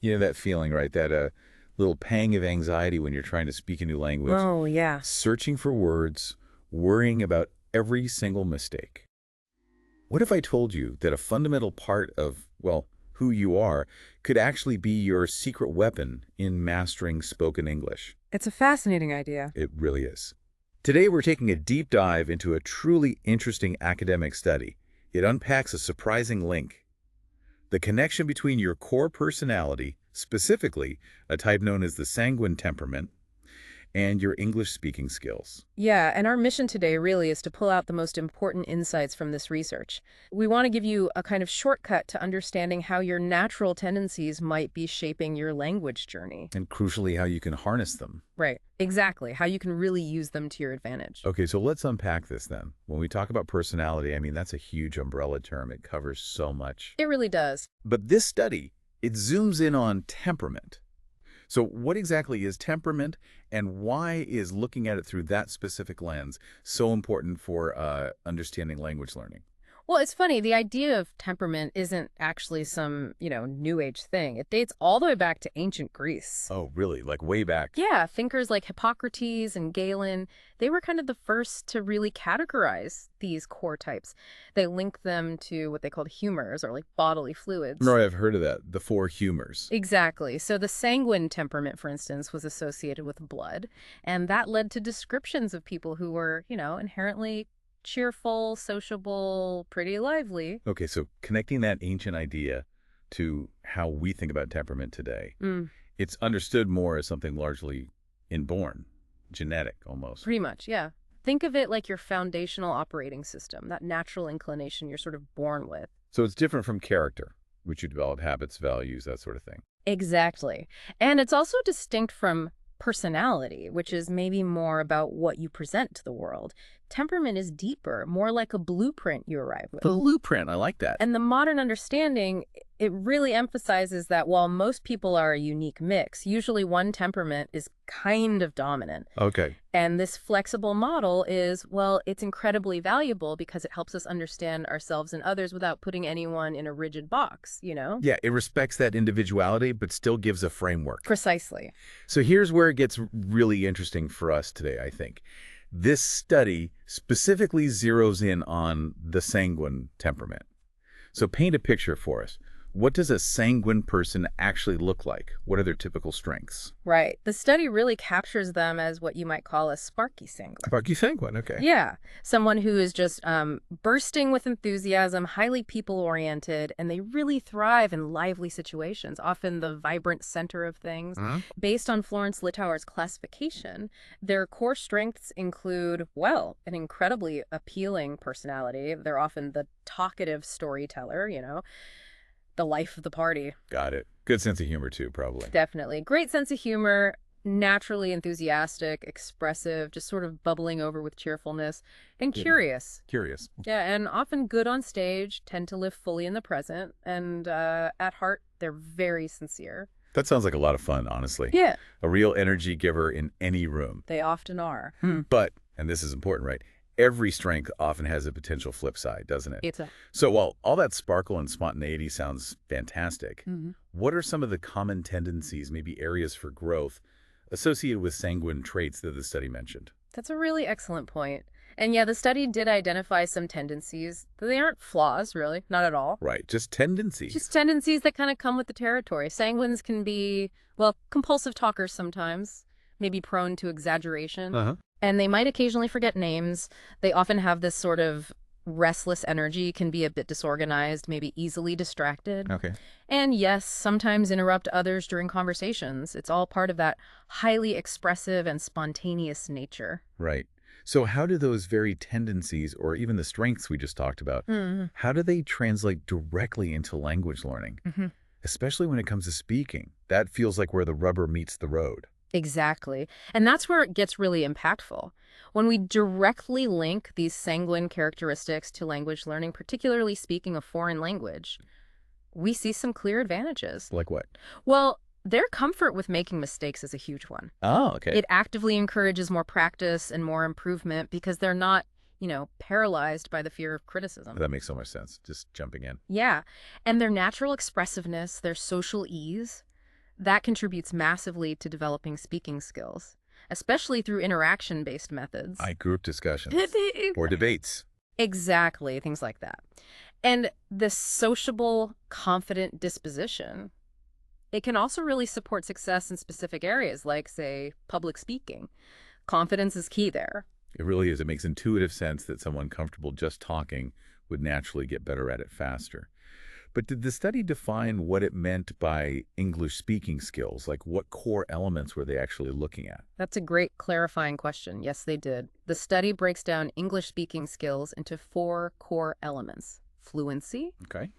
You know that feeling, right? That little pang of anxiety when you're trying to speak a new language, Oh, yeah. searching for words, worrying about every single mistake. What if I told you that a fundamental part of, well, who you are could actually be your secret weapon in mastering spoken English? It's a fascinating idea. It really is. Today, we're taking a deep dive into a truly interesting academic study. It unpacks a surprising link: the connection between your core personality, specifically a type known as the sanguine temperament, and your English speaking skills. Yeah, and our mission today really is to pull out the most important insights from this research. We want to give you a kind of shortcut to understanding how your natural tendencies might be shaping your language journey. And crucially, how you can harness them. Right, exactly. How you can really use them to your advantage. Okay, so let's unpack this then. When we talk about personality, I mean, that's a huge umbrella term. It covers so much. It really does. But this study, it zooms in on temperament. So what exactly is temperament, and why is looking at it through that specific lens so important for understanding language learning? Well, it's funny. The idea of temperament isn't actually some, new age thing. It dates all the way back to ancient Greece. Oh, really? Like way back? Yeah, thinkers like Hippocrates and Galen, they were kind of the first to really categorize these core types. They linked them to what they called humors, or like bodily fluids. No, I've heard of that. The four humors. Exactly. So the sanguine temperament, for instance, was associated with blood, and that led to descriptions of people who were, inherently cheerful, sociable, pretty lively. Okay, so connecting that ancient idea to how we think about temperament today, Mm, it's understood more as something largely inborn, genetic almost. pretty much, yeah. Think of it like your foundational operating system, that natural inclination you're sort of born with. So it's different from character, which you develop habits, values, that sort of thing. Exactly. And it's also distinct from personality, which is maybe more about what you present to the world. Temperament is deeper, more like a blueprint you arrive with. Blueprint, I like that. And the modern understanding, it really emphasizes that while most people are a unique mix, usually one temperament is kind of dominant. Okay. And this flexible model is, well, it's incredibly valuable because it helps us understand ourselves and others without putting anyone in a rigid box, Yeah, it respects that individuality, but still gives a framework. Precisely. So here's where it gets really interesting for us today, I think. This study specifically zeroes in on the sanguine temperament. So paint a picture for us. What does a sanguine person actually look like? What are their typical strengths? Right. The study really captures them as what you might call a sparky sanguine. Sparky sanguine, okay. Yeah, someone who is just bursting with enthusiasm, highly people-oriented, and they really thrive in lively situations, often the vibrant center of things. Huh? Based on Florence Littauer's classification, their core strengths include, well, an incredibly appealing personality. They're often the talkative storyteller, the life of the party. Got it. Good sense of humor too, probably. Definitely. Great sense of humor, naturally enthusiastic, expressive, just sort of bubbling over with cheerfulness, and Good. curious. Curious. Yeah, and often good on stage, tend to live fully in the present, and at heart, they're very sincere. That sounds like a lot of fun, honestly. Yeah, A real energy giver in any room. they often are. But, and this is important, right? Every strength often has a potential flip side, doesn't it? It's a... So while all that sparkle and spontaneity sounds fantastic, Mhm. what are some of the common tendencies, maybe areas for growth, associated with sanguine traits that the study mentioned? That's a really excellent point. And yeah, the study did identify some tendencies. They aren't flaws, really, not at all. Right, just tendencies. Just tendencies that kind of come with the territory. Sanguines can be, well, compulsive talkers sometimes, maybe prone to exaggeration. Uh-huh. And they might occasionally forget names. They often have this sort of restless energy, can be a bit disorganized, maybe easily distracted. Okay. And yes, sometimes interrupt others during conversations. It's all part of that highly expressive and spontaneous nature. Right. So how do those very tendencies, or even the strengths we just talked about, how do they translate directly into language learning? Mhm. Especially when it comes to speaking. That feels like where the rubber meets the road. Exactly. And that's where it gets really impactful. When we directly link these sanguine characteristics to language learning, particularly speaking a foreign language, we see some clear advantages. Like what? Well, their comfort with making mistakes is a huge one. Oh, okay. It actively encourages more practice and more improvement because they're not, paralyzed by the fear of criticism. That makes so much sense. Just jumping in. Yeah. And their natural expressiveness, their social ease, That contributes massively to developing speaking skills, especially through interaction-based methods. Like group discussions or debates. Exactly, things like that. And the sociable, confident disposition, it can also really support success in specific areas like, say, public speaking. Confidence is key there. It really is. It makes intuitive sense that someone comfortable just talking would naturally get better at it faster. But did the study define what it meant by English speaking skills? Like what core elements were they actually looking at? That's a great clarifying question. Yes, they did. The study breaks down English speaking skills into 4 core elements: fluency, Okay.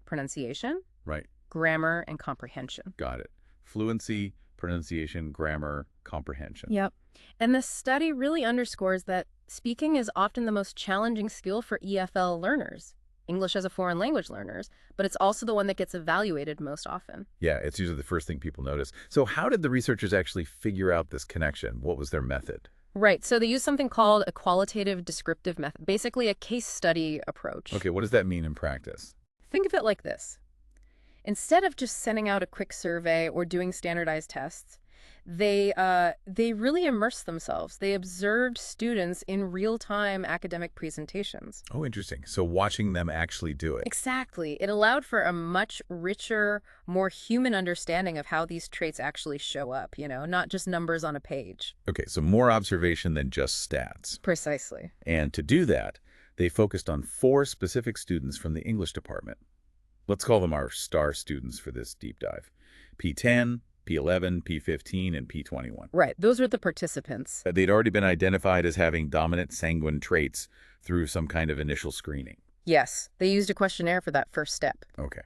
pronunciation, Right. grammar, and comprehension. Got it. Fluency, pronunciation, grammar, comprehension. Yep. And the study really underscores that speaking is often the most challenging skill for EFL learners, English as a foreign language learners, but it's also the one that gets evaluated most often. Yeah, it's usually the first thing people notice. So how did the researchers actually figure out this connection? What was their method? Right. So they use something called a qualitative descriptive method, basically a case study approach. Okay, what does that mean in practice? Think of it like this. Instead of just sending out a quick survey or doing standardized tests, they really immersed themselves. They observed students in real-time academic presentations. Oh, interesting. So watching them actually do it. Exactly. It allowed for a much richer, more human understanding of how these traits actually show up, not just numbers on a page. Okay, so more observation than just stats. Precisely. And to do that, they focused on 4 specific students from the English department. Let's call them our star students for this deep dive. P10, P11, P15, and P21. Right. Those are the participants. They'd already been identified as having dominant sanguine traits through some kind of initial screening. Yes. They used a questionnaire for that first step. Okay.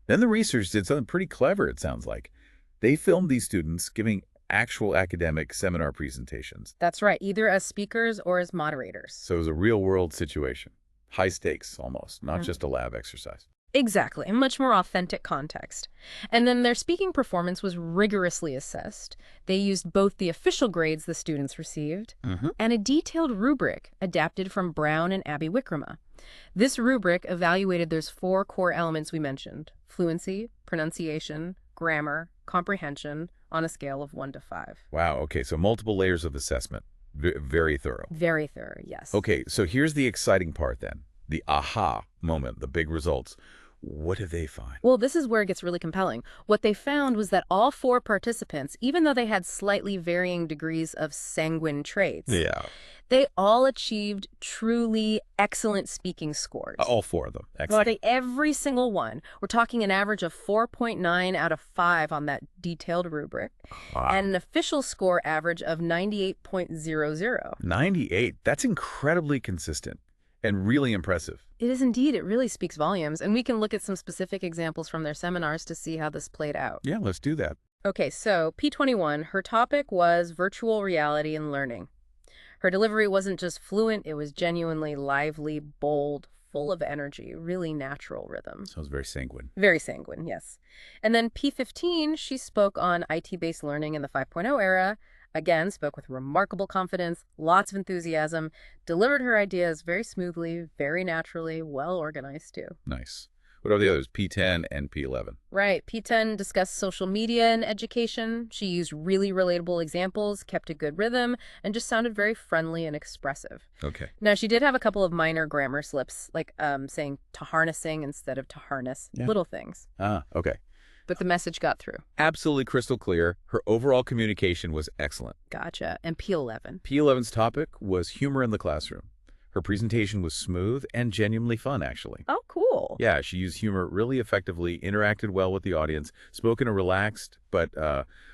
Then the researchers did something pretty clever, it sounds like. They filmed these students giving actual academic seminar presentations. That's right. Either as speakers or as moderators. So it was a real-world situation. High stakes, almost, not just a lab exercise. Exactly, a much more authentic context. And then their speaking performance was rigorously assessed. They used both the official grades the students received and a detailed rubric adapted from Brown and Abby Wickrama. This rubric evaluated those 4 core elements we mentioned: fluency, pronunciation, grammar, comprehension, on a scale of 1 to 5. Wow, okay, so multiple layers of assessment. Very thorough. Very thorough, yes. Okay, so here's the exciting part then. The aha moment, the big results. What did they find? Well, this is where it gets really compelling. What they found was that all 4 participants, even though they had slightly varying degrees of sanguine traits, they all achieved truly excellent speaking scores. All 4 of them. Excellent. Every single one. We're talking an average of 4.9 out of 5 on that detailed rubric, and an official score average of 98.00. 98. That's incredibly consistent and really impressive. It is indeed. It really speaks volumes. And we can look at some specific examples from their seminars to see how this played out. Yeah, let's do that. Okay, so P21, her topic was virtual reality and learning. Her delivery wasn't just fluent, it was genuinely lively, bold, full of energy, really natural rhythm. Sounds very sanguine. Very sanguine, yes. And then P15, she spoke on IT-based learning in the 5.0 era. Again, spoke with remarkable confidence, lots of enthusiasm, delivered her ideas very smoothly, very naturally, well organized too. Nice. What are the others? P10 and P11. Right. P10 discussed social media and education. She used really relatable examples, kept a good rhythm, and just sounded very friendly and expressive. Okay. Now, she did have a couple of minor grammar slips, like saying to harnessing instead of to harness. Yeah. Little things. Okay. But the message got through. Absolutely crystal clear. Her overall communication was excellent. Gotcha. And P11? P11's topic was humor in the classroom. Her presentation was smooth and genuinely fun, actually. Oh, cool. Yeah, she used humor really effectively, interacted well with the audience, spoke in a relaxed but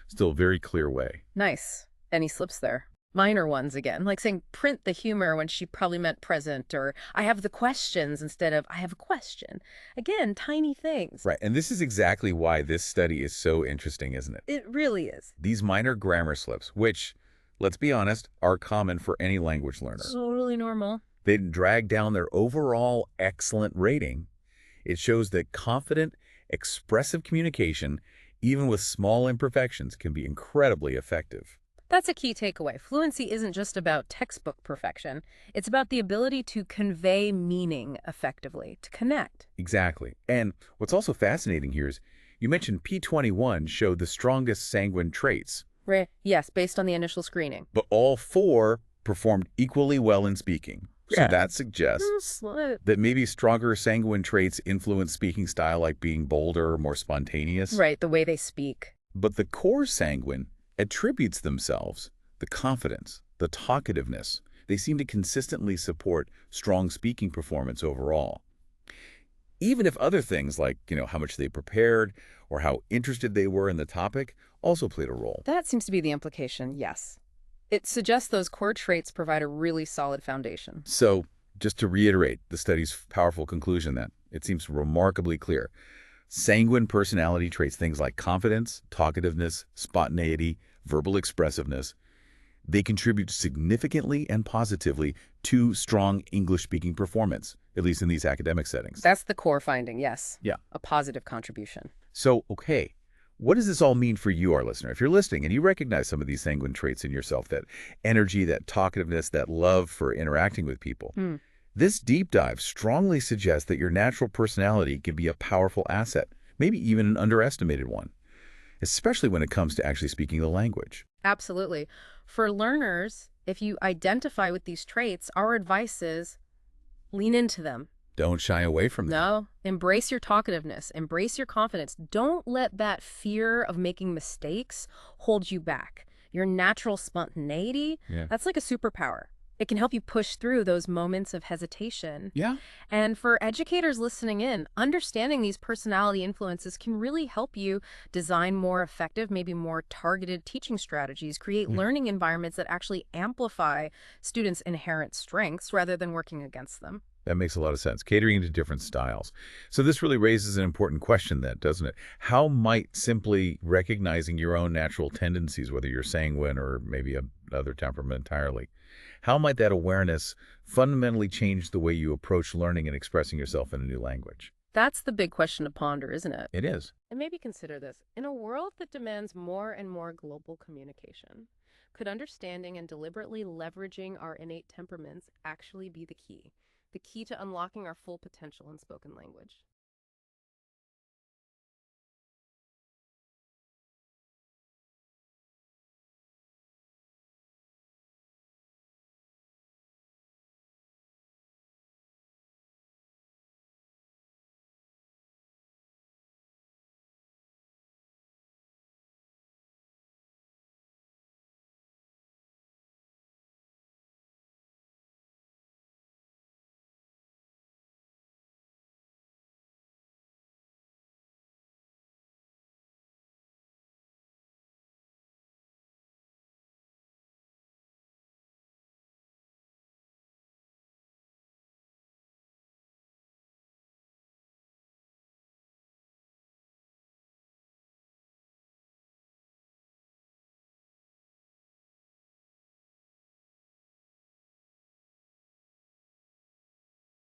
still very clear way. Nice. Any slips there? Minor ones again, like saying print the humor when she probably meant present, or I have the questions instead of I have a question. Again, tiny things. Right, and this is exactly why this study is so interesting, isn't it? It really is. These minor grammar slips, which, let's be honest, are common for any language learner. Totally normal. They didn't drag down their overall excellent rating. It shows that confident, expressive communication, even with small imperfections, can be incredibly effective. That's a key takeaway. Fluency isn't just about textbook perfection. It's about the ability to convey meaning effectively, to connect. Exactly. And what's also fascinating here is You mentioned P21 showed the strongest sanguine traits, Right. Yes, based on the initial screening. but all four performed equally well in speaking. So Yeah. that suggests that maybe stronger sanguine traits influence speaking style, like being bolder or more spontaneous. Right, the way they speak. But the core sanguine attributes themselves, the confidence, the talkativeness. They seem to consistently support strong speaking performance overall. Even if other things like, how much they prepared or how interested they were in the topic also played a role. That seems to be the implication, yes. It suggests those core traits provide a really solid foundation. So, just to reiterate the study's powerful conclusion then, it seems remarkably clear. Sanguine personality traits, things like confidence, talkativeness, spontaneity, verbal expressiveness, they contribute significantly and positively to strong English-speaking performance, at least in these academic settings. That's the core finding, yes. Yeah. A positive contribution. So, okay, what does this all mean for you, our listener? If you're listening and you recognize some of these sanguine traits in yourself, that energy, that talkativeness, that love for interacting with people, this deep dive strongly suggests that your natural personality can be a powerful asset, maybe even an underestimated one, especially when it comes to actually speaking the language. Absolutely. For learners, if you identify with these traits, our advice is lean into them. Don't shy away from them. No, embrace your talkativeness, embrace your confidence. Don't let that fear of making mistakes hold you back. Your natural spontaneity, that's like a superpower. It can help you push through those moments of hesitation. Yeah. And for educators listening in, understanding these personality influences can really help you design more effective, maybe more targeted teaching strategies, create learning environments that actually amplify students' inherent strengths rather than working against them. That makes a lot of sense, catering to different styles. So this really raises an important question then, doesn't it? How might simply recognizing your own natural tendencies, whether you're sanguine or maybe another temperament entirely, how might that awareness fundamentally change the way you approach learning and expressing yourself in a new language? That's the big question to ponder, isn't it? It is. And maybe consider this. In a world that demands more and more global communication, could understanding and deliberately leveraging our innate temperaments actually be the key? The key to unlocking our full potential in spoken language?